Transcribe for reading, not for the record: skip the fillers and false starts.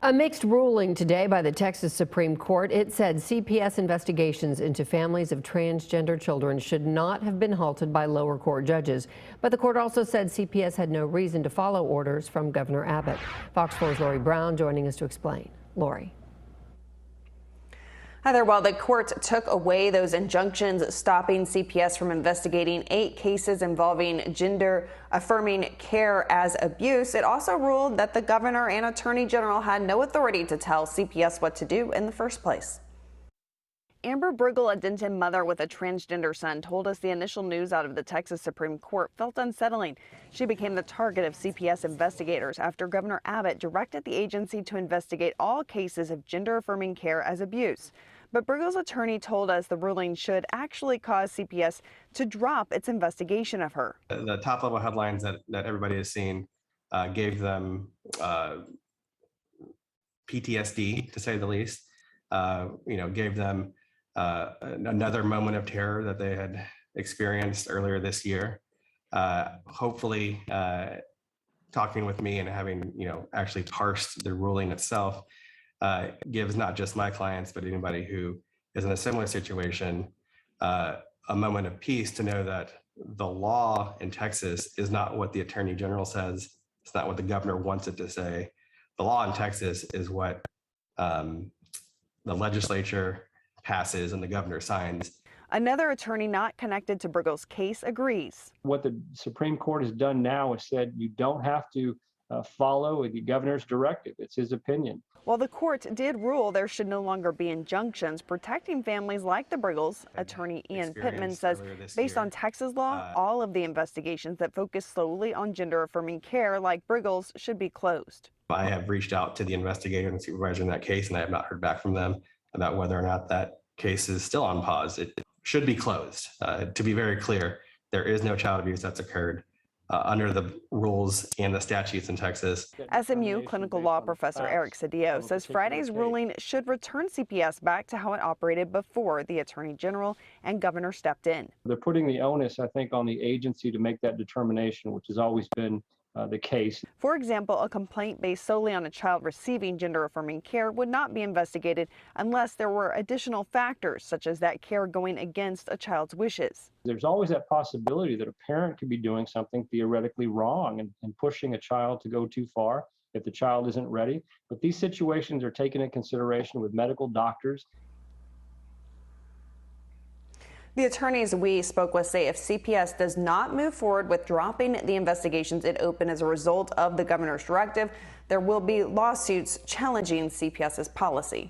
A mixed ruling today by the Texas Supreme Court. It said CPS investigations into families of transgender children should not have been halted by lower court judges. But the court also said CPS had no reason to follow orders from Governor Abbott. Fox 4's Lori Brown joining us to explain. Lori. Hi there. While the court took away those injunctions stopping CPS from investigating 8 cases involving gender-affirming care as abuse, it also ruled that the governor and attorney general had no authority to tell CPS what to do in the first place. Amber Brigel, a Denton mother with a transgender son, told us the initial news out of the Texas Supreme Court felt unsettling. She became the target of CPS investigators after Governor Abbott directed the agency to investigate all cases of gender-affirming care as abuse. But Brigel's attorney told us the ruling should actually cause CPS to drop its investigation of her. The top-level headlines that everybody has seen gave them PTSD, to say the least. Gave them another moment of terror that they had experienced earlier this year. Hopefully, talking with me and having actually parsed the ruling itself gives not just my clients but anybody who is in a similar situation a moment of peace to know that the law in Texas is not what the attorney general says. It's not what the governor wants it to say. The law in Texas is what the legislature passes and the governor signs. Another attorney not connected to Brigel's case agrees. What the Supreme Court has done now is said you don't have to follow the governor's directive. It's his opinion. While the court did rule there should no longer be injunctions protecting families like the Brigels, attorney Ian Pittman says based on Texas law, all of the investigations that focus solely on gender-affirming care like Brigel's should be closed. I have reached out to the investigator and supervisor in that case, and I have not heard back from them about whether or not that case is still on pause. It should be closed. To be very clear, there is no child abuse that's occurred under the rules and the statutes in Texas. SMU clinical law professor Eric Cedillo says Friday's ruling should return CPS back to how it operated before the attorney general and governor stepped in. They're putting the onus, I think, on the agency to make that determination, which has always been the case. For example, a complaint based solely on a child receiving gender-affirming care would not be investigated unless there were additional factors, such as that care going against a child's wishes. There's always that possibility that a parent could be doing something theoretically wrong and pushing a child to go too far if the child isn't ready. But these situations are taken into consideration with medical doctors. The attorneys we spoke with say if CPS does not move forward with dropping the investigations it opened as a result of the governor's directive, there will be lawsuits challenging CPS's policy.